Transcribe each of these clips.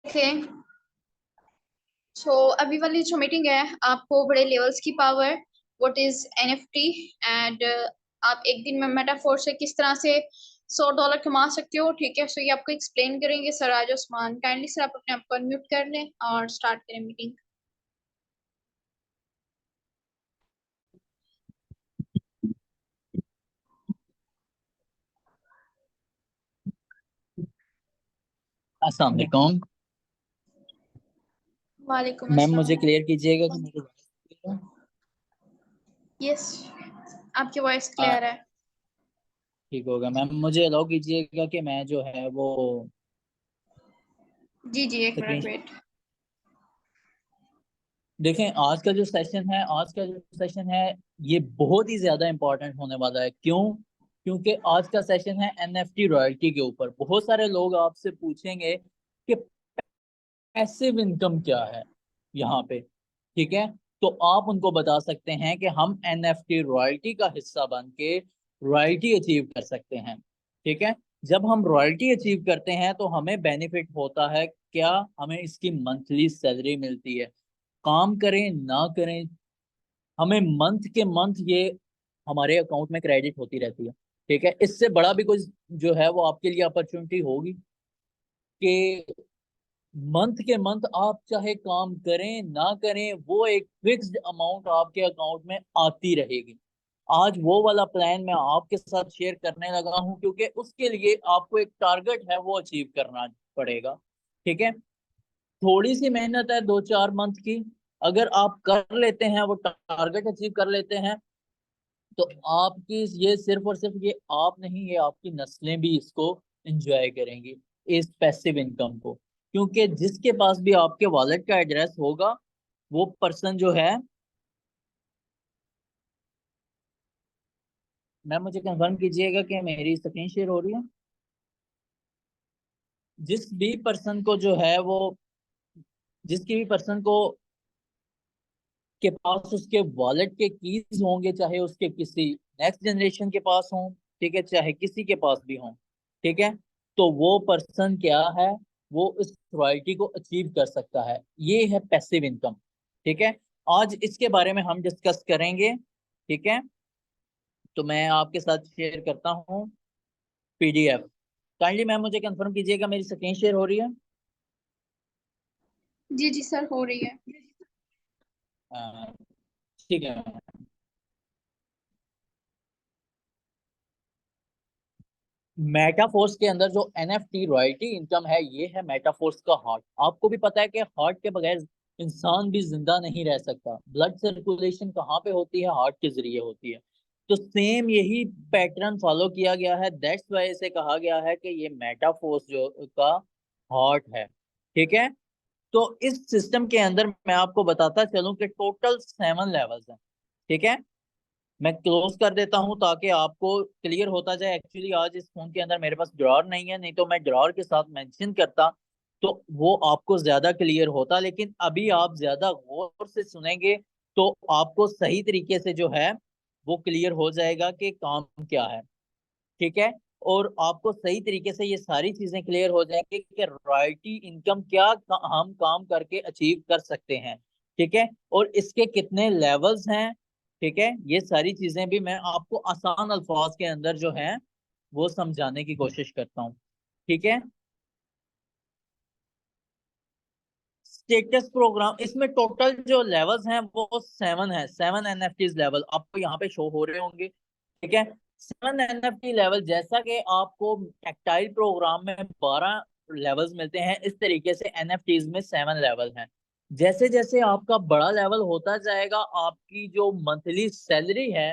देखें। अभी वाली जो मीटिंग है आपको बड़े लेवल्स की power, what is NFT and आप एक दिन में मेटाफोर से किस तरह से $100 कमा सकते हो। ठीक है, सो ये आपको एक्सप्लेन करेंगे सर आज उस्मान। काइंडली सर आप अपने आप को अनम्यूट कर लें और स्टार्ट करें मीटिंग। अस्सलाम वालेकुम वालेकुम मैम, अस्सलाम। मुझे क्लियर कीजिएगा कि मेरी वॉइस क्लियर है? यस, आपकी वॉइस हाँ, क्लियर है। ठीक होगा मैम। मुझे अलाउ कीजिएगा कि मैं जो है वो जी जी, एक मिनट स्क्रीन वेट। देखें। आज का जो सेशन है ये बहुत ही ज्यादा इंपॉर्टेंट होने वाला है। क्यों? क्योंकि आज का सेशन है एनएफटी रॉयल्टी के ऊपर। बहुत सारे लोग आपसे पूछेंगे कि पैसिव इनकम क्या है यहाँ पे। ठीक है, तो आप उनको बता सकते हैं कि हम एनएफटी रॉयल्टी का हिस्सा बन के रॉयल्टी अचीव कर सकते हैं। ठीक है, जब हम रॉयल्टी अचीव करते हैं तो हमें बेनिफिट होता है क्या? हमें इसकी मंथली सैलरी मिलती है। काम करें ना करें, हमें मंथ के मंथ ये हमारे अकाउंट में क्रेडिट होती रहती है। ठीक है, इससे बड़ा भी कुछ जो है वो आपके लिए अपॉर्चुनिटी होगी कि मंथ के मंथ आप चाहे काम करें ना करें, वो एक फिक्स्ड अमाउंट आपके अकाउंट में आती रहेगी। आज वो वाला प्लान मैं आपके साथ शेयर करने लगा हूं, क्योंकि उसके लिए आपको एक टारगेट है वो अचीव करना पड़ेगा। ठीक है, थोड़ी सी मेहनत है 2-4 मंथ की। अगर आप कर लेते हैं, वो टारगेट अचीव कर लेते हैं, तो आपकी ये सिर्फ और सिर्फ ये आप नहीं, ये आपकी नस्लें भी इसको एंजॉय करेंगी, इस पैसिव इनकम को। क्योंकि जिसके पास भी आपके वॉलेट का एड्रेस होगा, वो पर्सन जो है, मैम मुझे कंफर्म कीजिएगा कि मेरी स्क्रीन शेयर हो रही है। जिस भी पर्सन को जो है वो जिसकी भी पर्सन को के पास उसके वॉलेट के कीज होंगे, चाहे उसके किसी नेक्स्ट जनरेशन के पास हों, ठीक है, चाहे किसी के पास भी हों, ठीक है, तो वो पर्सन क्या है, वो इस रॉयल्टी को अचीव कर सकता है। ये है पैसिव इनकम। ठीक है, आज इसके बारे में हम डिस्कस करेंगे। ठीक है, तो मैं आपके साथ शेयर करता हूँ पीडीएफ। काइंडली मैम मुझे कंफर्म कीजिएगा मेरी स्क्रीन शेयर हो रही है। जी जी सर, हो रही है। अ, ठीक है। मेटाफोर्स के अंदर जो एनएफटी रॉयल्टी इनकम है, ये है मेटाफोर्स का हार्ट। आपको भी पता है कि हार्ट के बगैर इंसान भी जिंदा नहीं रह सकता। ब्लड सर्कुलेशन कहाँ पे होती है? हार्ट के जरिए होती है। तो सेम यही पैटर्न फॉलो किया गया है। दैट्स वाई से कहा गया है कि ये मेटाफोर्स जो का हार्ट है। ठीक है, तो इस सिस्टम के अंदर मैं आपको बताता चलूं कि टोटल 7 लेवल्स हैं। ठीक है, मैं क्लोज कर देता हूं ताकि आपको क्लियर होता जाए। एक्चुअली आज इस फोन के अंदर मेरे पास ड्रॉर नहीं है, नहीं तो मैं ड्रॉर के साथ मेंशन करता तो वो आपको ज्यादा क्लियर होता। लेकिन अभी आप ज्यादा गौर से सुनेंगे तो आपको सही तरीके से जो है वो क्लियर हो जाएगा कि काम क्या है। ठीक है, और आपको सही तरीके से ये सारी चीजें क्लियर हो जाएंगी कि रॉयल्टी इनकम क्या हम काम करके अचीव कर सकते हैं। ठीक है, और इसके कितने लेवल्स हैं। ठीक है, ये सारी चीजें भी मैं आपको आसान अल्फाज के अंदर जो है वो समझाने की कोशिश करता हूँ। ठीक है, स्टेटस प्रोग्राम, इसमें टोटल जो लेवल्स हैं वो 7 है। 7 एनएफटीज लेवल आपको यहाँ पे शो हो रहे होंगे। ठीक है, 7 एनएफटी लेवल, जैसा कि आपको टैक्टाइल प्रोग्राम में 12 लेवल्स मिलते हैं, इस तरीके से एनएफटीज में 7 लेवल हैं। जैसे जैसे आपका बड़ा लेवल होता जाएगा, आपकी जो मंथली सैलरी है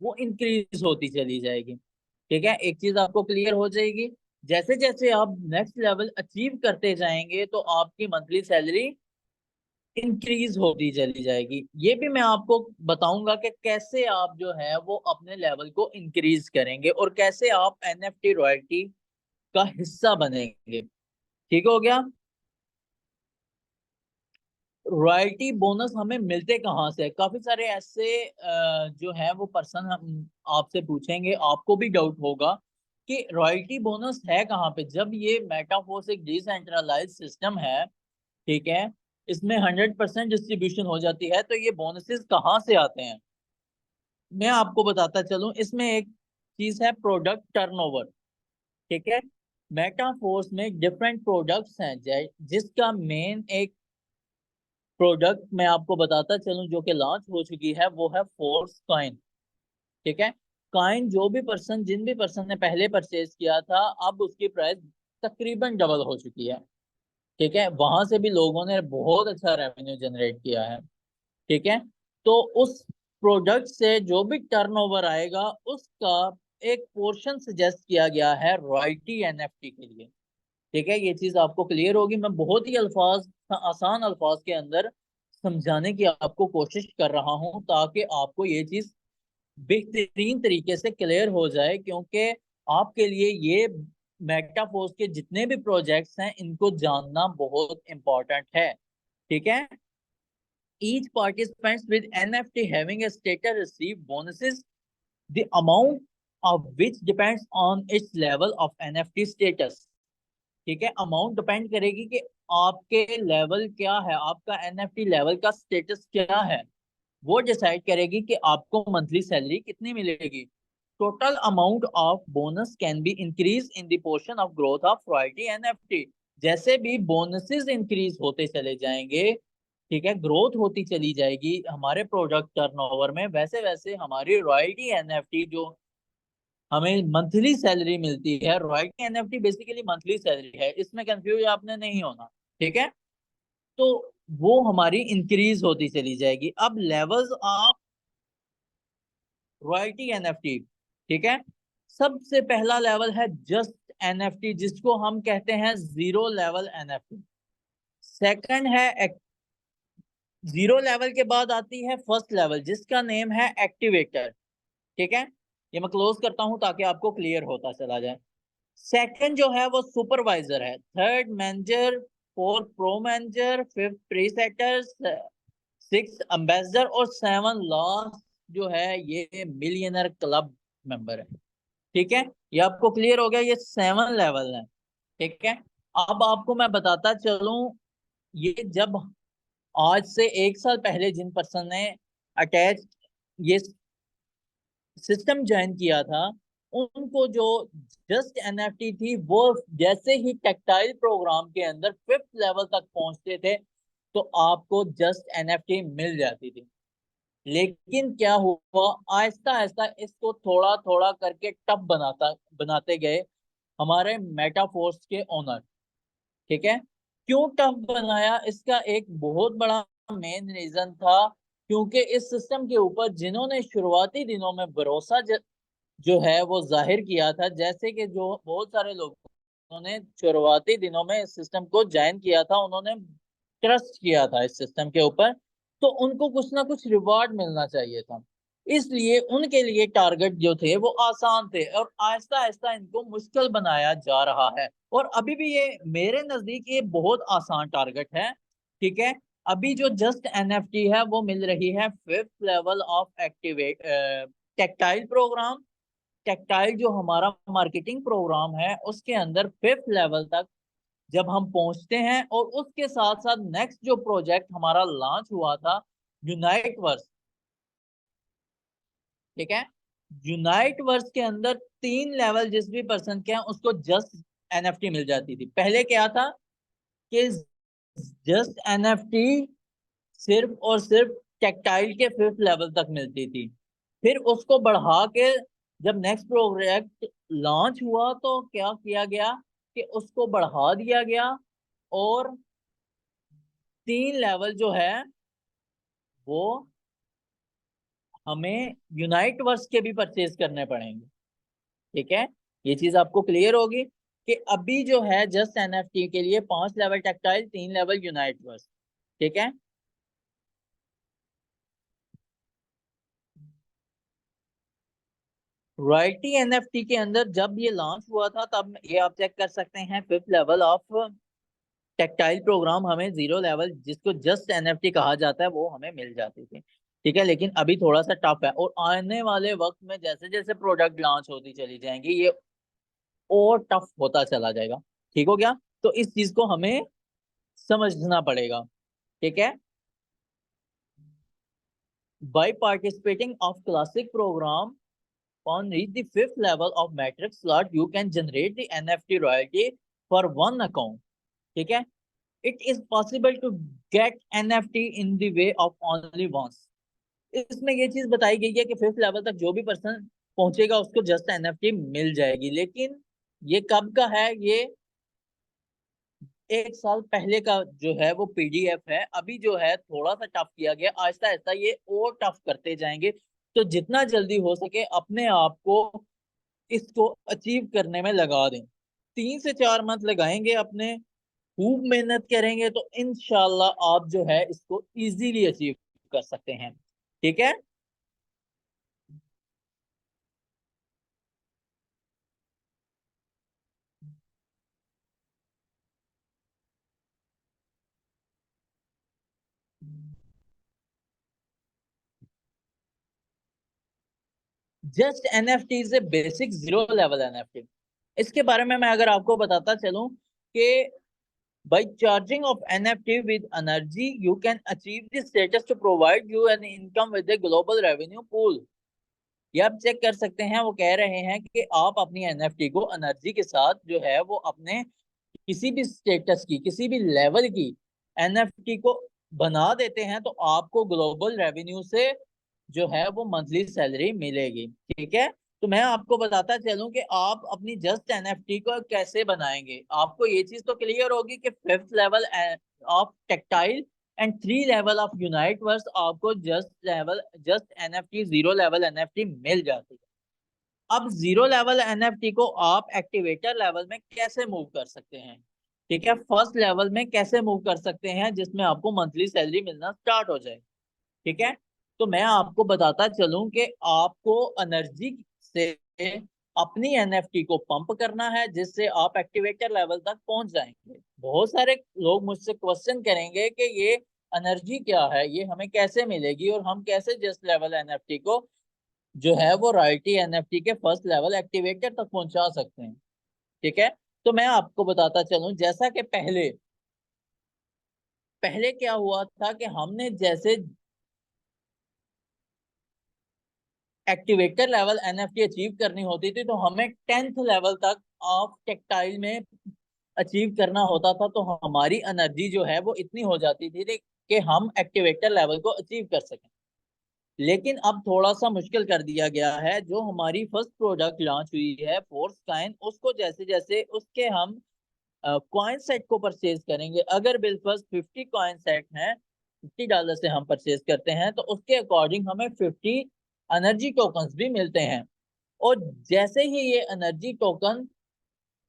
वो इंक्रीज होती चली जाएगी। ठीक है, एक चीज आपको क्लियर हो जाएगी, जैसे जैसे आप नेक्स्ट लेवल अचीव करते जाएंगे तो आपकी मंथली सैलरी इंक्रीज होती चली जाएगी। ये भी मैं आपको बताऊंगा कि कैसे आप जो है वो अपने लेवल को इंक्रीज करेंगे और कैसे आप एनएफटी रॉयल्टी का हिस्सा बनेंगे। ठीक हो गया? रॉयल्टी बोनस हमें मिलते कहाँ से? काफी सारे ऐसे जो है वो पर्सन हम आपसे पूछेंगे, आपको भी डाउट होगा कि रॉयल्टी बोनस है कहाँ पे। जब ये मेटाफोर्स एक डिसेंट्रलाइज सिस्टम है, ठीक है, इसमें 100% डिस्ट्रीब्यूशन हो जाती है, तो ये बोनसेस कहाँ से आते हैं मैं आपको बताता चलूं। इसमें एक चीज है प्रोडक्ट टर्नओवर, ठीक है। मेटाफोर्स में डिफरेंट प्रोडक्ट्स हैं, जिसका मेन एक प्रोडक्ट मैं आपको बताता चलूं जो कि लॉन्च हो चुकी है, वो है फोर्स कॉइन, ठीक है। कॉइन जो भी पर्सन, जिन भी पर्सन ने पहले परचेज किया था, अब उसकी प्राइस तकरीबन डबल हो चुकी है, ठीक है। वहां से भी लोगों ने बहुत अच्छा रेवेन्यू जनरेट किया है, ठीक है। तो उस प्रोडक्ट से जो भी टर्नओवर आएगा उसका एक पोर्शन सजेस्ट किया गया है रॉयल्टी एनएफटी के लिए, ठीक है। ये चीज आपको क्लियर होगी। मैं बहुत ही आसान अल्फाज के अंदर समझाने की आपको कोशिश कर रहा हूं, ताकि आपको ये चीज बेहतरीन तरीके से क्लियर हो जाए, क्योंकि आपके लिए ये मेटाफोर्स के जितने भी प्रोजेक्ट्स हैं इनको जानना बहुत इंपॉर्टेंट है, ठीक है। Each participants with NFT having a status receive bonuses, the amount of which depends on its level of NFT status, ठीक है। अमाउंट डिपेंड करेगी कि आपके लेवल क्या है, आपका एनएफटी लेवल का स्टेटस क्या है, वो डिसाइड करेगी कि आपको मंथली सैलरी कितनी मिलेगी। Total amount of bonus can be increase in the portion of growth of royalty NFT. जैसे भी बोनसेस इंक्रीज होते चले जाएंगे, ठीक है, ग्रोथ होती चली जाएगी हमारे प्रोडक्ट टर्नओवर में, वैसे वैसे हमारी रॉयल्टी एनएफटी जो हमें मंथली सैलरी मिलती है, royalty NFT basically monthly salary है, इसमें कंफ्यूज आपने नहीं होना, ठीक है। तो वो हमारी इंक्रीज होती चली जाएगी। अब लेवल्स ऑफ रॉयल्टी एनएफटी, ठीक है। सबसे पहला लेवल है जस्ट एनएफटी, जिसको हम कहते हैं जीरो लेवल एनएफटी। सेकंड है जीरो लेवल के बाद आती है फर्स्ट लेवल, जिसका नेम है एक्टिवेटर, ठीक है। ये मैं क्लोज करता हूं ताकि आपको क्लियर होता चला जाए। सेकंड जो है वो सुपरवाइजर है, third manager, fourth pro manager, fifth presetter, six ambassador और सेवन लास्ट जो है ये मिलियनर क्लब मेंबर है, ठीक है। ये आपको क्लियर हो गया, ये 7 लेवल है, ठीक है। अब आपको मैं बताता चलूं, ये जब आज से 1 साल पहले जिन पर्सन ने अटैच ये सिस्टम ज्वाइन किया था, उनको जो जस्ट एनएफटी थी, वो जैसे ही टेक्टाइल प्रोग्राम के अंदर फिफ्थ लेवल तक पहुंचते थे तो आपको जस्ट एनएफटी मिल जाती थी। लेकिन क्या हुआ, आहिस्ता आहिस्ता इसको थोड़ा थोड़ा करके टफ बनाते गए हमारे मेटाफोर्स के ओनर, ठीक है। क्यों टफ बनाया, इसका एक बहुत बड़ा मेन रीजन था, क्योंकि इस सिस्टम के ऊपर जिन्होंने शुरुआती दिनों में भरोसा जो है वो जाहिर किया था, जैसे कि जो बहुत सारे लोगों ने शुरुआती दिनों में इस सिस्टम को ज्वाइन किया था, उन्होंने ट्रस्ट किया था इस सिस्टम के ऊपर, तो उनको कुछ ना कुछ रिवॉर्ड मिलना चाहिए था। इसलिए उनके लिए टारगेट जो थे वो आसान थे, और आहिस्ता आहिस्ता इनको मुश्किल बनाया जा रहा है। और अभी भी ये मेरे नजदीक ये बहुत आसान टारगेट है, ठीक है। अभी जो जस्ट एनएफटी है वो मिल रही है fifth level of activate tactile program. Tactile जो हमारा मार्केटिंग प्रोग्राम है उसके अंदर फिफ्थ लेवल तक जब हम पहुंचते हैं, और उसके साथ साथ नेक्स्ट जो प्रोजेक्ट हमारा लॉन्च हुआ था यूनाइट वर्स, ठीक है। यूनाइट वर्स के अंदर 3 लेवल जिस भी पर्सन के हैं उसको जस्ट एनएफटी मिल जाती थी। पहले क्या था कि जस्ट एनएफटी सिर्फ और सिर्फ टेक्टाइल के फिफ्थ लेवल तक मिलती थी। फिर उसको बढ़ा के जब नेक्स्ट प्रोजेक्ट लॉन्च हुआ तो क्या किया गया कि उसको बढ़ा दिया गया, और 3 लेवल जो है वो हमें यूनाइट वर्स के भी परचेज करने पड़ेंगे, ठीक है। ये चीज आपको क्लियर होगी कि अभी जो है जस्ट एनएफटी के लिए 5 level tactile, 3 level unite verse, ठीक है। रॉयल्टी एनएफटी के अंदर जब ये लॉन्च हुआ था तब ये आप चेक कर सकते हैं fifth level of tactile program हमें जीरो लेवल जिसको जस्ट एनएफटी कहा जाता है वो हमें मिल जाती थी, ठीक है। लेकिन अभी थोड़ा सा टफ है, और आने वाले वक्त में जैसे जैसे प्रोडक्ट लॉन्च होती चली जाएंगी, ये और टफ होता चला जाएगा। ठीक हो गया? तो इस चीज को हमें समझना पड़ेगा। ठीक है? By participating of classic program on reach the fifth level of matrix slot, you can generate the NFT royalty for one account. ठीक है? It is possible to get NFT in the way of only once. इसमें ये चीज बताई गई है कि fifth level तक जो भी पर्सन पहुंचेगा उसको जस्ट एनएफटी मिल जाएगी, लेकिन ये कब का है? ये 1 साल पहले का जो है वो पीडीएफ है। अभी जो है थोड़ा सा टफ किया गया, आहिस्ता आहिस्ता ये और टफ करते जाएंगे। तो जितना जल्दी हो सके अपने आप को इसको अचीव करने में लगा दें। 3 से 4 मंथ लगाएंगे अपने, खूब मेहनत करेंगे तो इंशाल्लाह आप जो है इसको इजीली अचीव कर सकते हैं। ठीक है? Just NFT is a basic zero level NFT. इसके बारे में मैं अगर आपको बताता चलूं कि by charging of NFT with energy, you can achieve the status to provide you an income with a global revenue pool। ये आप चेक कर सकते हैं, वो कह रहे हैं कि आप अपनी एनएफटी को एनर्जी के साथ जो है वो अपने किसी भी स्टेटस की, किसी भी लेवल की एनएफटी को बना देते हैं तो आपको ग्लोबल रेवेन्यू से जो है वो मंथली सैलरी मिलेगी। ठीक है? तो मैं आपको बताता चलूं कि आप अपनी जस्ट एनएफटी को कैसे बनाएंगे। आपको ये चीज तो क्लियर होगी कि fifth level of tactile and 3 level of unite verse आपको just NFT, zero level NFT मिल जाती है। अब जीरो लेवल एनएफटी को आप एक्टिवेटर लेवल में कैसे मूव कर सकते हैं? ठीक है? फर्स्ट लेवल में कैसे मूव कर सकते हैं जिसमें आपको मंथली सैलरी मिलना स्टार्ट हो जाए। ठीक है? तो मैं आपको बताता चलूं कि आपको एनर्जी से अपनी एनएफटी को पंप करना है जिससे आप एक्टिवेटर लेवल तक पहुंच जाएंगे। बहुत सारे लोग मुझसे क्वेश्चन करेंगे कि ये एनर्जी क्या है, ये हमें कैसे मिलेगी और हम कैसे जस्ट लेवल एनएफटी को जो है वो रॉयल्टी एनएफटी के फर्स्ट लेवल एक्टिवेटर तक पहुंचा सकते हैं। ठीक है? तो मैं आपको बताता चलूं, जैसा कि पहले पहले क्या हुआ था कि हमने जैसे एक्टिवेटर लेवल एनएफटी अचीव करनी होती थी तो हमें 10th लेवल तक ऑफ टेक्टाइल में अचीव करना होता था, तो हमारी एनर्जी जो है वो इतनी हो जाती थी कि हम एक्टिवेटर लेवल को अचीव कर सकें। लेकिन अब थोड़ा सा मुश्किल कर दिया गया है। जो हमारी फर्स्ट प्रोडक्ट लॉन्च हुई है फोर्स काइन, उसको जैसे जैसे उसके हम कॉइन सेट को परचेज करेंगे, अगर बिलफर्स्ट 50 कॉइन सेट हैं, $50 से हम परचेज करते हैं तो उसके अकॉर्डिंग हमें 50 एनर्जी टोकन्स भी मिलते हैं। और जैसे ही ये एनर्जी टोकन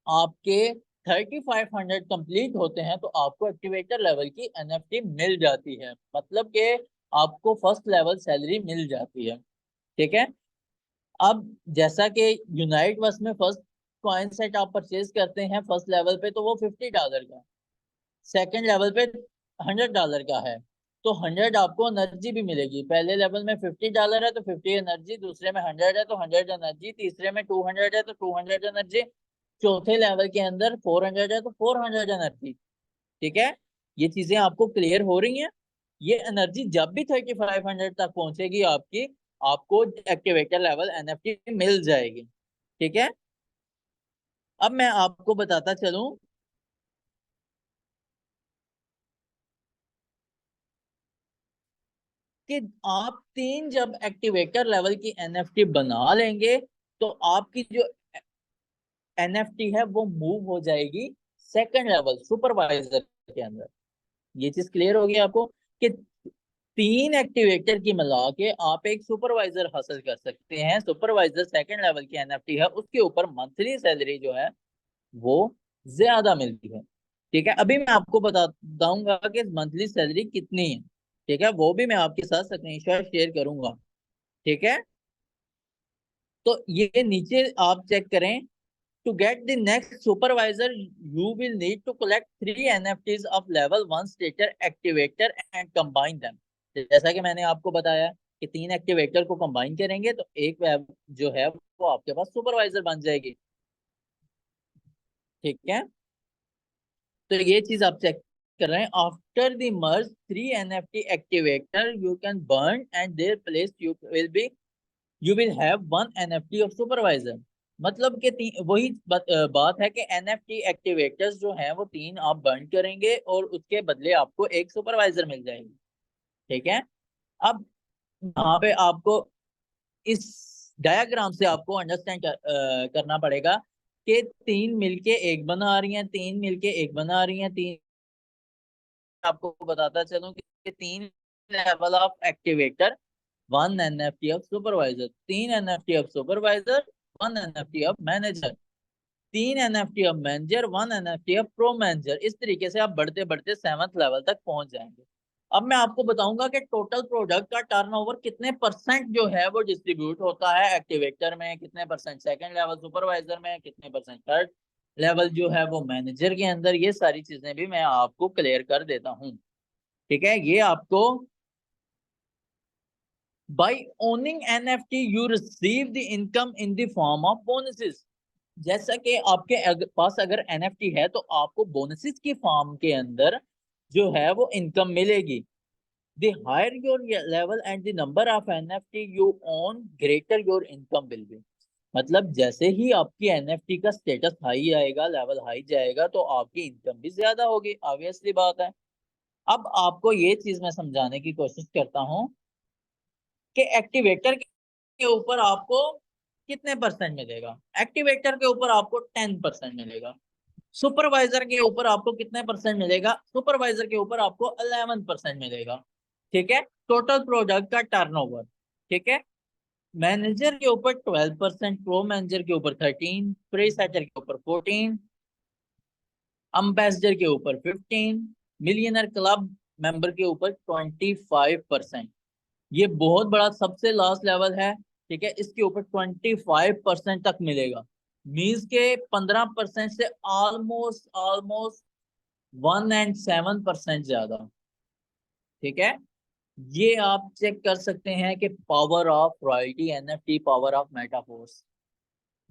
आपके 3500 कंप्लीट होते हैं तो आपको एक्टिवेटर लेवल की एनएफटी मिल जाती है, मतलब कि आपको फर्स्ट लेवल सैलरी मिल जाती है। ठीक है? अब जैसा कि यूनाइट वर्स में फर्स्ट कॉइन सेट आप परचेज करते हैं फर्स्ट लेवल पे तो वो $50 का, सेकंड लेवल पे $100 का है। तो 100 आपको एनर्जी भी मिलेगी। पहले लेवल में $50 है तो 50 एनर्जी, दूसरे में 100 है तो 100 एनर्जी, तीसरे में 200 है तो 200 एनर्जी, चौथे लेवल के अंदर 400 है तो 400 एनर्जी। ठीक है? ये चीजें आपको क्लियर हो रही हैं? ये एनर्जी जब भी 3500 तक पहुंचेगी आपकी, आपको एक्टिवेटर लेवल एनएफटी मिल जाएगी। ठीक है? अब मैं आपको बताता चलूं कि आप 3 जब एक्टिवेटर लेवल की एनएफटी बना लेंगे तो आपकी जो एनएफटी है वो मूव हो जाएगी सेकंड लेवल सुपरवाइजर के अंदर। ये चीज क्लियर होगी आपको कि 3 एक्टिवेटर की मिला के आप एक सुपरवाइजर हासिल कर सकते हैं। सुपरवाइजर सेकंड लेवल की एनएफटी है, उसके ऊपर मंथली सैलरी जो है वो ज्यादा मिलती है। ठीक है? अभी मैं आपको बता दूंगा कि मंथली सैलरी कितनी है। ठीक है? वो भी मैं आपके साथ स्क्रीनशॉट शेयर करूंगा। ठीक है? तो ये नीचे आप चेक करें। To get the next supervisor you will need to collect 3 NFTs of level 1 starter activator and combine them. जैसा कि मैंने आपको बताया कि 3 एक्टिवेटर को कंबाइन करेंगे तो एक जो है वो आपके पास सुपरवाइजर बन जाएगी। ठीक है, तो ये चीज आप चेक कर रहे हैं। After the merge 3 NFT activator you can burn and their place you will have 1 NFT of supervisor. मतलब कि वही बात है कि NFT एक्टिवेटर्स जो हैं वो 3 आप बर्न करेंगे और उसके बदले आपको एक सुपरवाइजर मिल जाएगी। ठीक है, अब यहाँ पे आपको इस डायग्राम से आपको अंडरस्टैंड करना पड़ेगा कि 3 मिलके एक बना रही हैं, 3 मिलके एक बना रही हैं, 3। आपको बताता चलूं कि 3 level of activator, 1 NFT of supervisor, 3 NFT of supervisor, 1 NFT of manager, 3 NFT of manager, 1 NFT of pro manager. इस तरीके से आप बढ़ते बढ़ते 7th लेवल तक पहुंच जाएंगे। अब मैं आपको बताऊंगा कि टोटल प्रोडक्ट का टर्नओवर कितने परसेंट जो है वो डिस्ट्रीब्यूट होता है एक्टिवेटर में, कितने परसेंट सेकंड लेवल सुपरवाइजर में, कितने परसेंट थर्ड लेवल जो है वो मैनेजर के अंदर। ये सारी चीजें भी मैं आपको क्लियर कर देता हूँ। ठीक है, ये आपको by owning NFT you receive the income in the form of bonuses। जैसा कि आपके पास अगर NFT है तो आपको बोनसेस की फॉर्म के अंदर जो है वो इनकम मिलेगी। The higher your level and the number of NFT you own, greater your income will be। मतलब जैसे ही आपकी NFT का स्टेटस हाई आएगा, लेवल हाई जाएगा, तो आपकी इनकम भी ज्यादा होगी, ऑब्वियसली बात है। अब आपको ये चीज मैं समझाने की कोशिश करता हूँ कि एक्टिवेटर के ऊपर आपको कितने परसेंट मिलेगा। एक्टिवेटर के ऊपर आपको 10% मिलेगा। सुपरवाइजर के ऊपर आपको कितने परसेंट मिलेगा? सुपरवाइजर के ऊपर आपको 11% मिलेगा। ठीक है, टोटल प्रोडक्ट का टर्नओवर। ठीक है, मैनेजर के ऊपर 12%, प्रो मैनेजर के ऊपर 13, प्रीसेटर के ऊपर 14, अम्बेसडर के ऊपर 15, मिलियनर क्लब मेंबर के ऊपर 25%। ये बहुत बड़ा सबसे लास्ट लेवल है। ठीक है, इसके ऊपर 25% तक मिलेगा। मीन्स के 15% से ऑलमोस्ट ऑलमोस्ट 107% ज्यादा। ठीक है, ये आप चेक कर सकते हैं कि power of royalty, NFT, power of Metaforce.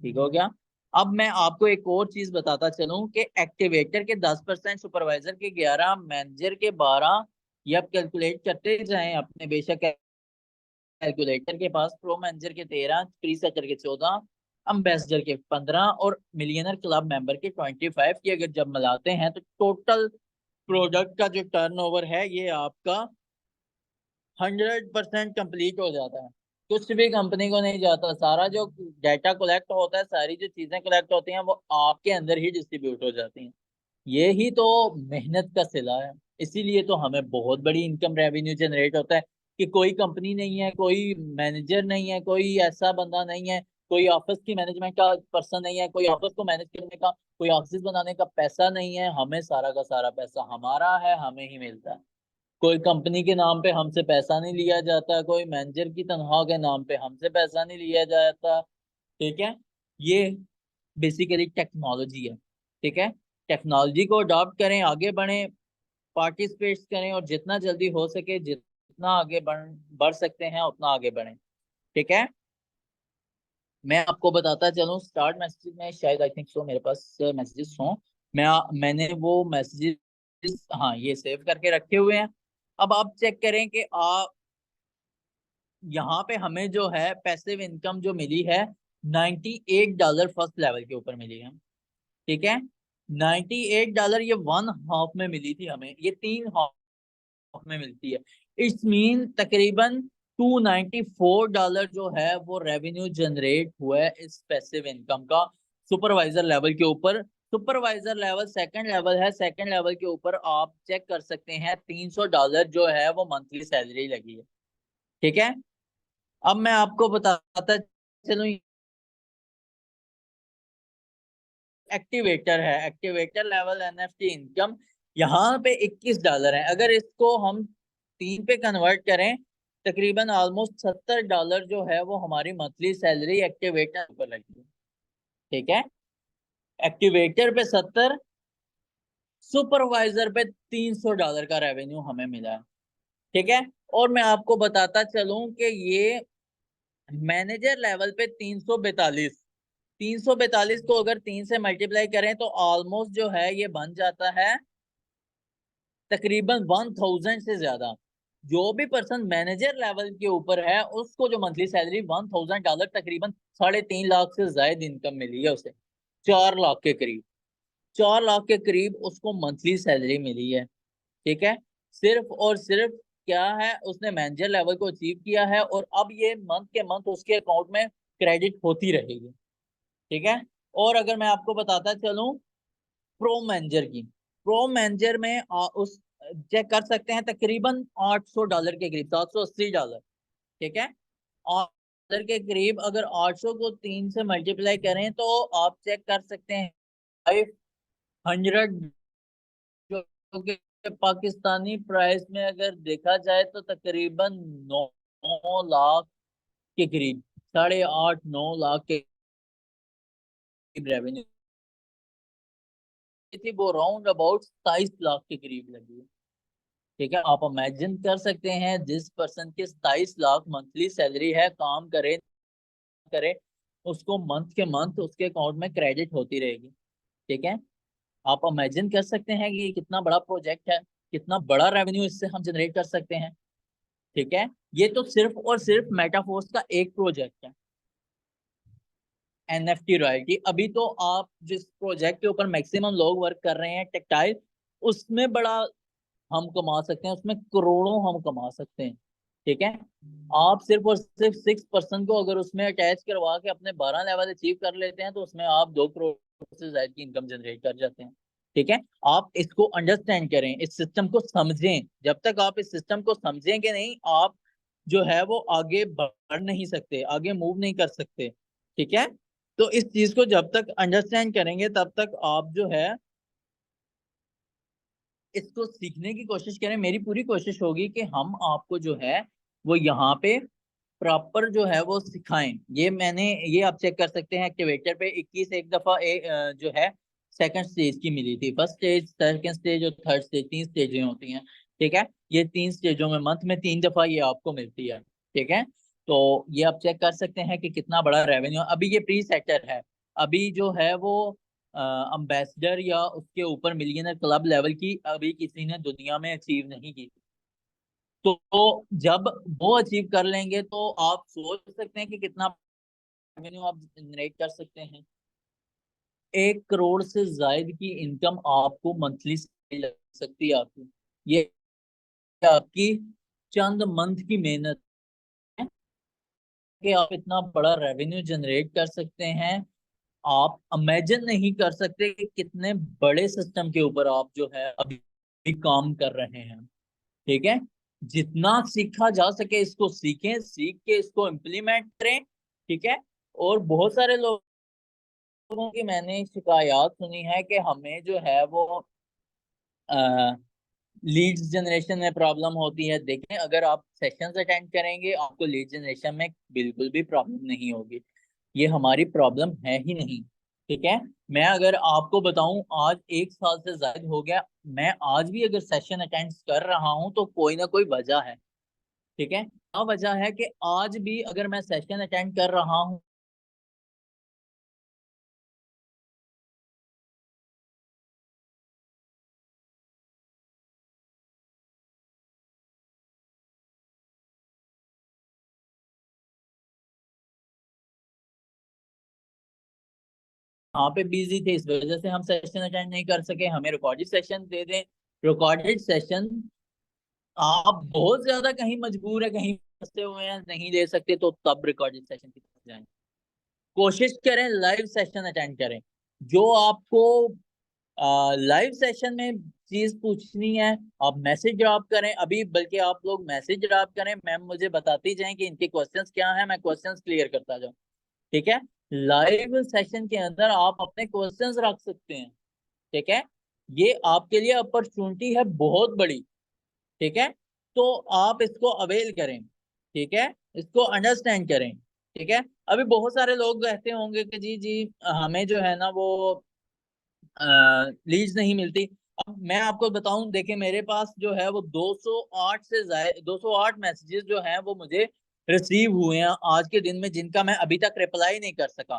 ठीक हो गया। अब मैं आपको एक और चीज बताता चलूं कि एक्टिवेटर के 10%, सुपरवाइजर के 11, मैनेजर के 12, ये आप कैलकुलेट करते जाएं अपने बेशक कैलकुलेटर के पास। प्रो मैनेजर के 13, प्रीसेटर के 14, अम्बेसडर के 15 और मिलियनर क्लब मेंबर के 25 की अगर जब मिलाते हैं तो टोटल प्रोडक्ट का जो टर्नओवर है ये आपका 100% कंप्लीट हो जाता है। कुछ भी कंपनी को नहीं जाता, सारा जो डाटा कलेक्ट होता है, सारी जो चीजें कलेक्ट होती हैं वो आपके अंदर ही डिस्ट्रीब्यूट हो जाती हैं। ये ही तो मेहनत का सिला है। इसीलिए तो हमें बहुत बड़ी इनकम रेवेन्यू जनरेट होता है कि कोई कंपनी नहीं है, कोई मैनेजर नहीं है, कोई ऐसा बंदा नहीं है, कोई ऑफिस की मैनेजमेंट का पर्सन नहीं है, कोई ऑफिस को मैनेज करने का, कोई ऑफिस बनाने का पैसा नहीं है। हमें सारा का सारा पैसा हमारा है, हमें ही मिलता है। कोई कंपनी के नाम पे हमसे पैसा नहीं लिया जाता, कोई मैनेजर की तनख्वाह के नाम पे हमसे पैसा नहीं लिया जाता। ठीक है, ये बेसिकली टेक्नोलॉजी है। ठीक है, टेक्नोलॉजी को अडॉप्ट करें, आगे बढ़ें, पार्टिसिपेट करें और जितना जल्दी हो सके, जितना आगे बढ़ सकते हैं उतना आगे बढ़ें। ठीक है, मैं आपको बताता चलूं स्टार्ट मैसेज में शायद आई थिंक सो मेरे पास मैसेजेस हों। मैंने वो मैसेजेस, हाँ, ये सेव करके रखे हुए हैं। अब आप चेक करें कि आप यहाँ पे हमें जो है पैसिव इनकम जो मिली है $98 फर्स्ट लेवल के ऊपर मिली है। ठीक है, $98 ये 1/2 में मिली थी हमें, ये 3 हाफ में मिलती है। इट्स मीन तकरीबन $294 जो है वो रेवेन्यू जनरेट हुआ है इस पैसिव इनकम का सुपरवाइजर लेवल के ऊपर। सुपरवाइजर लेवल सेकंड लेवल है, सेकंड लेवल के ऊपर आप चेक कर सकते हैं $300 जो है वो मंथली सैलरी लगी है। ठीक है, अब मैं आपको बताता चलूं, एक्टिवेटर है, एक्टिवेटर लेवल NFT इनकम यहाँ पे $21 है। अगर इसको हम 3 पे कन्वर्ट करें, तकरीबन ऑलमोस्ट $70 जो है वो हमारी मंथली सैलरी एक्टिवेटर पर लगी है। ठीक है, एक्टिवेटर पे 70, सुपरवाइजर पे $300 का रेवेन्यू हमें मिला है। ठीक है, और मैं आपको बताता चलूं कि ये मैनेजर लेवल पे 342, 342 को अगर 3 से मल्टीप्लाई करें तो ऑलमोस्ट जो है ये बन जाता है तकरीबन 1000 से ज्यादा। जो भी पर्सन मैनेजर लेवल के ऊपर है उसको जो मंथली सैलरी $1000 तकरीबन 3.5 लाख से ज्यादा इनकम मिली है उसे, 4 लाख के करीब, 4 लाख के करीब उसको मंथली सैलरी मिली है। ठीक है, सिर्फ और सिर्फ क्या है, उसने मैनेजर लेवल को अचीव किया है और अब ये मंथ के मंथ उसके अकाउंट में क्रेडिट होती रहेगी। ठीक है, और अगर मैं आपको बताता चलूं प्रो मैनेजर की, प्रो मैनेजर में उस चेक कर सकते हैं तकरीबन $800 के करीब, $780। ठीक है, $800 के करीब अगर 800 को 3 से मल्टीप्लाई करें तो आप चेक कर सकते हैं 500, जो कि पाकिस्तानी प्राइस में अगर देखा जाए तो तकरीबन 9 लाख के करीब, 8.5-9 लाख के रेवेन्यू थी, वो राउंड अबाउट 27 लाख के करीब लगी है। ठीक है, आप इमेजिन कर सकते हैं जिस पर्सन की 27 लाख मंथली सैलरी है, काम करे करे उसको मंथ के मंथ उसके अकाउंट में क्रेडिट होती रहेगी। ठीक है, आप इमेजिन कर सकते हैं कि ये कितना बड़ा प्रोजेक्ट है, कितना बड़ा रेवेन्यू इससे हम जनरेट कर सकते हैं। ठीक है, ये तो सिर्फ और सिर्फ मेटाफोर्स का एक प्रोजेक्ट है, एनएफटी रॉयल्टी। अभी तो आप जिस प्रोजेक्ट के ऊपर मैक्सिमम लोग वर्क कर रहे हैं टेक्सटाइल, उसमें बड़ा हम कमा सकते हैं, उसमें करोड़ों हम कमा सकते हैं। ठीक है, आप सिर्फ और सिर्फ 6% को अगर उसमें अटैच करवा के अपने 12 लेवल अचीव कर लेते हैं तो उसमें आप 2 करोड़ से ज्यादा की इनकम जनरेट कर जाते हैं। ठीक है, आप इसको अंडरस्टैंड करें, इस सिस्टम को समझें। जब तक आप इस सिस्टम को समझेंगे नहीं, आप जो है वो आगे बढ़ नहीं सकते, आगे मूव नहीं कर सकते। ठीक है, तो इस चीज को जब तक अंडरस्टैंड करेंगे तब तक आप जो है इसको सीखने की कोशिश करें। मेरी पूरी कोशिश होगी कि हम आपको जो है वो यहाँ पे प्रॉपर जो है वो सिखाएं। ये आप चेक कर सकते हैं एक्टिवेटर पे 21 एक दफा जो है सेकंड स्टेज की मिली थी। फर्स्ट स्टेज, सेकंड स्टेज और थर्ड स्टेज, 3 स्टेजें होती हैं। ठीक है, ये 3 स्टेजों में मंथ में 3 दफा ये आपको मिलती है। ठीक है, तो ये आप चेक कर सकते हैं कि कितना बड़ा रेवेन्यू। अभी ये प्री सेक्टर है, अभी जो है वो अम्बेसडर या उसके ऊपर मिलियनर क्लब लेवल की अभी किसी ने दुनिया में अचीव नहीं की। तो जब वो अचीव कर लेंगे तो आप सोच सकते हैं कि कितना रेवेन्यू आप जनरेट कर सकते हैं। 1 करोड़ से ज्यादा की इनकम आपको मंथली से लग सकती है आपकी। ये आपकी चंद मंथ की मेहनत है कि आप इतना बड़ा रेवेन्यू जनरेट कर सकते हैं। आप इमेजिन नहीं कर सकते कि कितने बड़े सिस्टम के ऊपर आप जो है अभी काम कर रहे हैं। ठीक है, जितना सीखा जा सके इसको सीखें, सीख के इसको इम्प्लीमेंट करें। ठीक है, और बहुत सारे लोगों की मैंने शिकायत सुनी है कि हमें जो है वो लीड्स जनरेशन में प्रॉब्लम होती है। देखें, अगर आप सेशंस अटेंड करेंगे आपको लीड जनरेशन में बिल्कुल भी प्रॉब्लम नहीं होगी, ये हमारी प्रॉब्लम है ही नहीं। ठीक है, मैं अगर आपको बताऊं आज 1 साल से ज्यादा हो गया, मैं आज भी अगर सेशन अटेंड कर रहा हूं तो कोई ना कोई वजह है। ठीक है, क्या वजह है कि आज भी अगर मैं सेशन अटेंड कर रहा हूं यहाँ पे बिजी थे, इस वजह से हम सेशन अटेंड नहीं कर सके, हमें रिकॉर्डेड सेशन दे दें। रिकॉर्डेड सेशन आप बहुत ज्यादा कहीं मजबूर है, कहीं फंसे हुए हैं, नहीं ले सकते तो तब रिकॉर्डेड सेशन की तरफ जाएं। कोशिश करें लाइव सेशन अटेंड करें। जो आपको लाइव सेशन में चीज पूछनी है आप मैसेज ड्रॉप करें अभी, बल्कि आप लोग मैसेज ड्रॉप करें, मैम मुझे बताती जाएं कि इनके क्वेश्चंस क्या हैं, मैं क्वेश्चंस क्लियर करता जाऊं। ठीक है, लाइव सेशन के अंदर आप अपने क्वेश्चंस रख सकते हैं। ठीक है, ये आपके लिए अपॉर्चुनिटी है बहुत बड़ी। ठीक है, तो आप इसको अवेल करें। ठीक है, इसको अंडरस्टैंड करें। ठीक है, अभी बहुत सारे लोग कहते होंगे कि जी जी हमें जो है ना वो लीड्स नहीं मिलती। अब मैं आपको बताऊं, देखिए मेरे पास जो है वो 208 से ज्यादा 208 मैसेजेस जो हैं वो मुझे रिसीव हुए हैं आज के दिन में, जिनका मैं अभी तक रिप्लाई नहीं कर सका।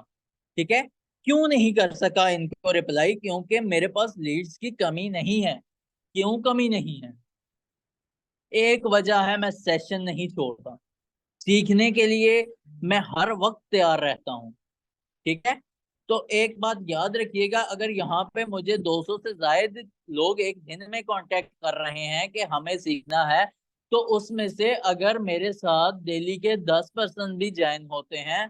ठीक है, क्यों नहीं कर सका इनको रिप्लाई? क्योंकि मेरे पास लीड्स की कमी नहीं है। क्यों कमी नहीं है? एक वजह है, मैं सेशन नहीं छोड़ता। सीखने के लिए मैं हर वक्त तैयार रहता हूँ। ठीक है, तो एक बात याद रखिएगा, अगर यहाँ पे मुझे 200 से ज्यादा लोग एक दिन में कांटेक्ट कर रहे हैं कि हमें सीखना है, तो उसमें से अगर मेरे साथ डेली के 10% भी ज्वाइन होते हैं,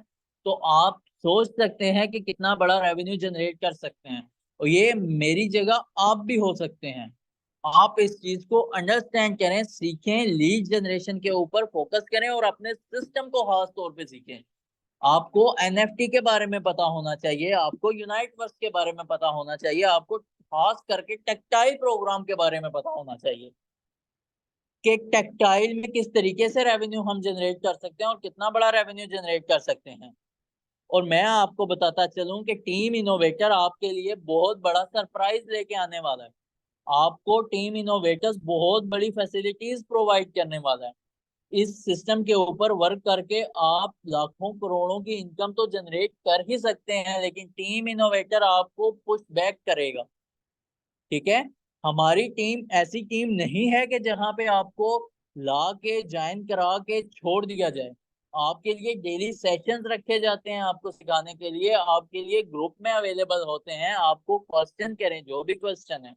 तो आप सोच सकते हैं कि कितना बड़ा रेवेन्यू जनरेट कर सकते हैं। और ये मेरी जगह आप भी हो सकते हैं। आप इस चीज को अंडरस्टैंड करें, सीखें, लीड जनरेशन के ऊपर फोकस करें और अपने सिस्टम को खास तौर पे सीखें। आपको एनएफटी के बारे में पता होना चाहिए, आपको यूनाइट वर्स के बारे में पता होना चाहिए, आपको खास करके टेक्टाइल प्रोग्राम के बारे में पता होना चाहिए कि टेक्टाइल में किस तरीके से रेवेन्यू हम जनरेट कर सकते हैं और कितना बड़ा रेवेन्यू जनरेट कर सकते हैं। और मैं आपको बताता चलूं कि टीम इनोवेटर आपके लिए बहुत बड़ा सरप्राइज लेके आने वाला है। आपको टीम इनोवेटर्स बहुत बड़ी फैसिलिटीज प्रोवाइड करने वाला है। इस सिस्टम के ऊपर वर्क करके आप लाखों करोड़ों की इनकम तो जनरेट कर ही सकते हैं, लेकिन टीम इनोवेटर आपको पुश बैक करेगा। ठीक है, हमारी टीम ऐसी टीम नहीं है कि जहां पे आपको ला के ज्वाइन करा के छोड़ दिया जाए। आपके लिए डेली सेशंस रखे जाते हैं, आपको सिखाने के लिए, आपके लिए ग्रुप में अवेलेबल होते हैं। आपको क्वेश्चन करें, जो भी क्वेश्चन है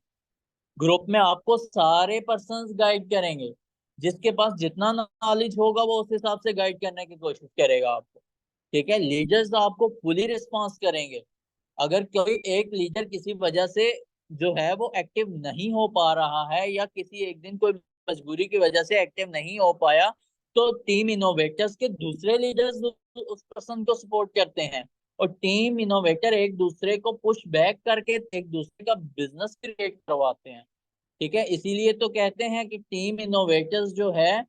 ग्रुप में आपको सारे पर्संस गाइड करेंगे। जिसके पास जितना नॉलेज होगा वो उस हिसाब से गाइड करने की कोशिश करेगा आपको। ठीक है, लीडर्स आपको फुली रिस्पॉन्स करेंगे। अगर कोई एक लीडर किसी वजह से जो है वो एक्टिव नहीं हो पा रहा है, या किसी एक दिन कोई मजबूरी की वजह से एक्टिव नहीं हो पाया, तो टीम इनोवेटर्स के दूसरे लीडर्स उस पर्सन को सपोर्ट करते हैं। और टीम इनोवेटर एक दूसरे को पुश बैक करके एक दूसरे का बिजनेस क्रिएट करवाते हैं। ठीक है, इसीलिए तो कहते हैं कि टीम इनोवेटर्स जो है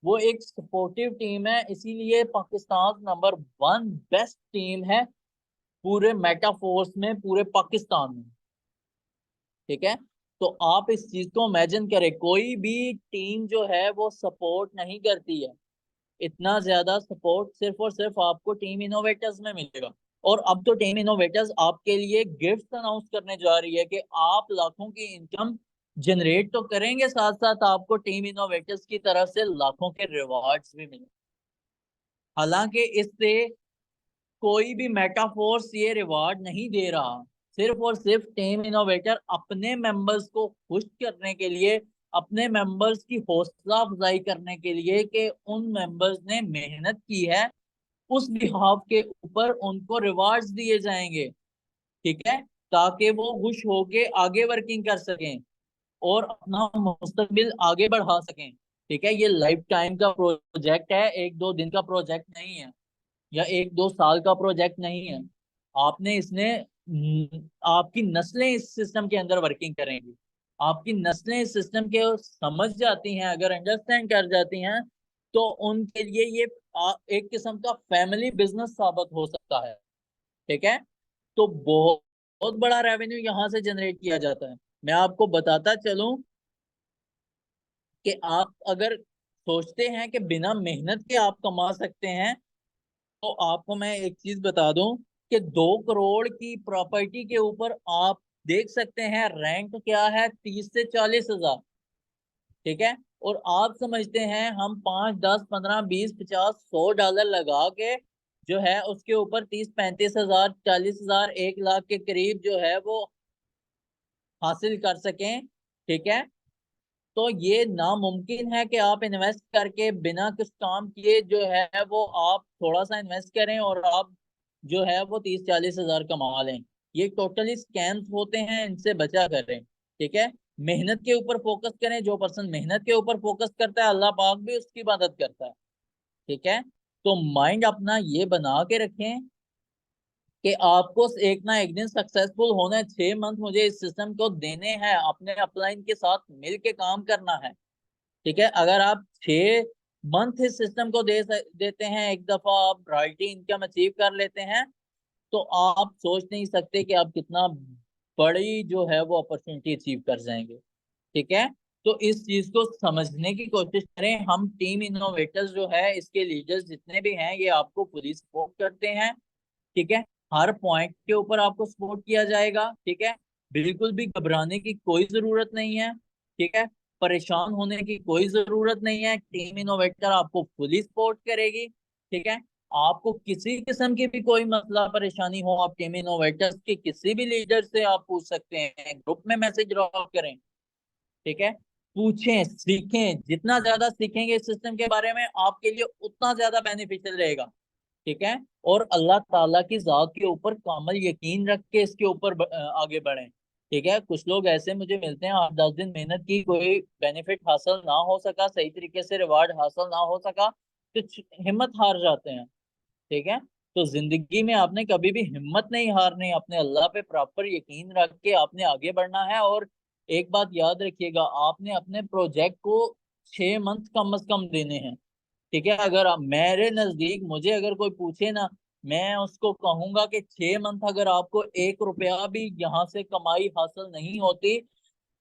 वो एक सपोर्टिव टीम है। इसीलिए पाकिस्तान नंबर 1 बेस्ट टीम है पूरे मेटाफोर्स में, पूरे पाकिस्तान में। ठीक है, तो आप इस चीज को इमेजिन करें, कोई भी टीम जो है वो सपोर्ट नहीं करती है। इतना ज्यादा सपोर्ट सिर्फ और सिर्फ आपको टीम इनोवेटर्स में मिलेगा। और अब तो टीम इनोवेटर्स आपके लिए गिफ्ट अनाउंस करने जा रही है कि आप लाखों की इनकम जनरेट तो करेंगे, साथ साथ आपको टीम इनोवेटर्स की तरफ से लाखों के रिवॉर्ड्स भी मिलेंगे। हालांकि इससे कोई भी मेटाफोर्स ये रिवार्ड नहीं दे रहा। सिर्फ और सिर्फ टीम इनोवेटर अपने मेंबर्स को खुश करने के लिए, अपने मेंबर्स की हौसला अफजाई करने के लिए कि उन मेंबर्स ने मेहनत की है, उस बिहाफ के ऊपर उनको रिवार्ड्स दिए जाएंगे। ठीक है, ताकि वो खुश होके आगे वर्किंग कर सकें और अपना मुस्तकबिल आगे बढ़ा सकें। ठीक है, ये लाइफ टाइम का प्रोजेक्ट है, एक दो दिन का प्रोजेक्ट नहीं है, या एक दो साल का प्रोजेक्ट नहीं है। आपने इसने आपकी नस्लें इस सिस्टम के अंदर वर्किंग करेंगी। आपकी नस्लें इस सिस्टम के समझ जाती हैं, अगर अंडरस्टैंड कर जाती हैं, तो उनके लिए ये एक किस्म का फैमिली बिजनेस साबित हो सकता है। ठीक है, तो बहुत बहुत बड़ा रेवेन्यू यहाँ से जनरेट किया जाता है। मैं आपको बताता चलूं कि आप अगर सोचते हैं कि बिना मेहनत के आप कमा सकते हैं, तो आपको मैं एक चीज बता दूं कि 2 करोड़ की प्रॉपर्टी के ऊपर आप देख सकते हैं रेंट क्या है, 30 से 40 हजार। ठीक है, और आप समझते हैं हम 5, 10, 15, 20, 50, 100 डॉलर लगा के जो है उसके ऊपर 30, 35 हजार, 40 हजार, 1 लाख के करीब जो है वो हासिल कर सकें। ठीक है, तो ये नामुमकिन है कि आप इन्वेस्ट करके बिना कुछ काम किए जो है वो आप थोड़ा सा इन्वेस्ट करें और आप जो है वो 30, 40 हजार कमा लें। ये टोटली स्कैम्स होते हैं, इनसे बचा करें। ठीक है, मेहनत के ऊपर फोकस करें। जो पर्सन मेहनत के ऊपर फोकस करता है, अल्लाह पाक भी उसकी मदद करता है। ठीक है, तो माइंड अपना ये बना के रखें कि आपको एक ना एक दिन सक्सेसफुल होना है। 6 मंथ मुझे इस सिस्टम को देने हैं, अपने अपलाइन के साथ मिल के काम करना है। ठीक है, अगर आप 6 मंथ इस सिस्टम को देते हैं, एक दफा आप रॉयल्टी इनकम अचीव कर लेते हैं, तो आप सोच नहीं सकते कि आप कितना बड़ी जो है वो अपॉर्चुनिटी अचीव कर जाएंगे। ठीक है, तो इस चीज को समझने की कोशिश करें। हम टीम इनोवेटर्स जो है, इसके लीडर्स जितने भी हैं, ये आपको पूरी सपोर्ट करते हैं। ठीक है, हर पॉइंट के ऊपर आपको सपोर्ट किया जाएगा, ठीक है। बिल्कुल भी घबराने की कोई जरूरत नहीं है, ठीक है। परेशान होने की कोई जरूरत नहीं है, टीम इनोवेटर आपको फुली सपोर्ट करेगी, ठीक है। आपको किसी किस्म की भी कोई मसला परेशानी हो, आप टीम इनोवेटर्स के किसी भी लीडर से आप पूछ सकते हैं, ग्रुप में मैसेज ड्रॉप करें, ठीक है। पूछें, सीखें, जितना ज्यादा सीखेंगे इस सिस्टम के बारे में आपके लिए उतना ज्यादा बेनिफिशियल रहेगा, ठीक है। और अल्लाह ताला की जात के ऊपर कामल यकीन रख के इसके ऊपर आगे बढ़ें, ठीक है। कुछ लोग ऐसे मुझे मिलते हैं, 8-10 दिन मेहनत की, कोई बेनिफिट हासिल ना हो सका, सही तरीके से रिवार्ड हासिल ना हो सका, तो हिम्मत हार जाते हैं, ठीक है। तो जिंदगी में आपने कभी भी हिम्मत नहीं हारनी, अपने अल्लाह पे प्रॉपर यकीन रख के आपने आगे बढ़ना है। और एक बात याद रखिएगा, आपने अपने प्रोजेक्ट को 6 मंथ कम से कम देने हैं, ठीक है। अगर मेरे नजदीक मुझे अगर कोई पूछे ना, मैं उसको कहूंगा कि 6 मंथ अगर आपको 1 रुपया भी यहाँ से कमाई हासिल नहीं होती,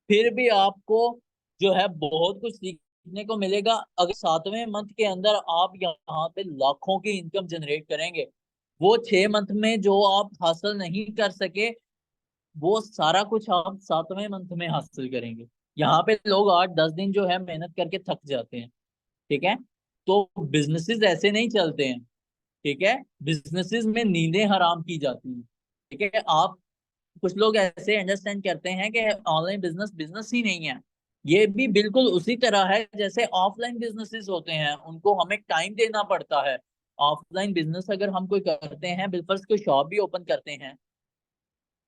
फिर भी आपको जो है बहुत कुछ सीखने को मिलेगा। अगर 7वें मंथ के अंदर आप यहाँ पे लाखों की इनकम जनरेट करेंगे, वो 6 मंथ में जो आप हासिल नहीं कर सके, वो सारा कुछ आप 7वें मंथ में हासिल करेंगे। यहाँ पे लोग 8-10 दिन जो है मेहनत करके थक जाते हैं, ठीक है। तो बिजनेसेस ऐसे नहीं चलते हैं, ठीक है। बिजनेसेस में नींदें हराम की जाती हैं, ठीक है। आप कुछ लोग ऐसे अंडरस्टैंड करते हैं कि ऑनलाइन बिजनेस बिजनेस ही नहीं है। ये भी बिल्कुल उसी तरह है जैसे ऑफलाइन बिजनेसेस होते हैं, उनको हमें टाइम देना पड़ता है। ऑफलाइन बिजनेस अगर हम कोई करते हैं, बिलफर्स कोई शॉप भी ओपन करते हैं,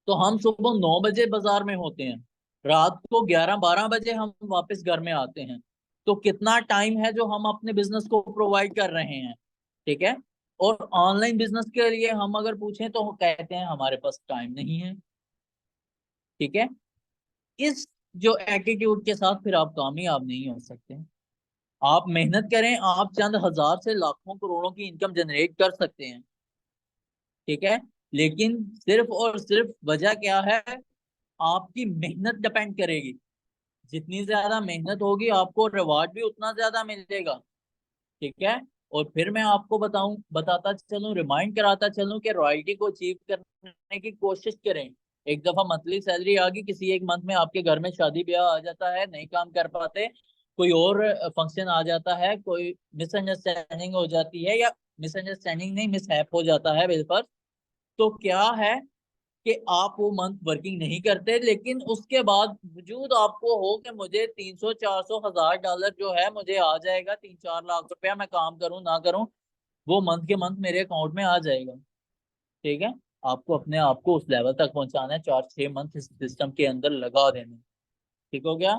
तो हम सुबह 9 बजे बाजार में होते हैं, रात को 11-12 बजे हम वापस घर में आते हैं। तो कितना टाइम है जो हम अपने बिजनेस को प्रोवाइड कर रहे हैं, ठीक है। और ऑनलाइन बिजनेस के लिए हम अगर पूछें तो कहते हैं हमारे पास टाइम नहीं है, ठीक है। इस जो एटीट्यूड के साथ फिर आप कामयाब नहीं हो सकते। आप मेहनत करें, आप चंद हजार से लाखों करोड़ों की इनकम जनरेट कर सकते हैं, ठीक है। लेकिन सिर्फ और सिर्फ वजह क्या है, आपकी मेहनत डिपेंड करेगी। जितनी ज्यादा मेहनत होगी आपको रिवार्ड भी उतना ज्यादा मिलेगा, ठीक है। और फिर मैं आपको बताता चलूं, रिमाइंड कराता चलूं कि रॉयल्टी को अचीव करने की कोशिश करें। एक दफा मंथली सैलरी आ गई, किसी एक मंथ में आपके घर में शादी ब्याह आ जाता है, नहीं काम कर पाते, कोई और फंक्शन आ जाता है, कोई मिसअंडरस्टैंडिंग हो जाती है, या मिसअंडरस्टैंडिंग नहीं मिसहैप हो जाता है बिल्कुल, तो क्या है कि आप वो मंथ वर्किंग नहीं करते, लेकिन उसके बाद वजूद आपको हो कि मुझे 300-400 हज़ार डॉलर जो है मुझे आ जाएगा, 3-4 लाख रुपया, मैं काम करूं ना करूं, वो मंथ के मंथ मेरे अकाउंट में आ जाएगा, ठीक है। आपको अपने आप को उस लेवल तक पहुंचाना है, 4-6 मंथ इस सिस्टम के अंदर लगा देने, ठीक हो गया।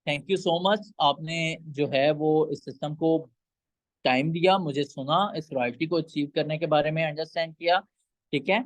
थैंक यू सो मच, आपने जो है वो इस सिस्टम को टाइम दिया, मुझे सुना, इस रॉयल्टी को अचीव करने के बारे में अंडरस्टैंड किया, ठीक है।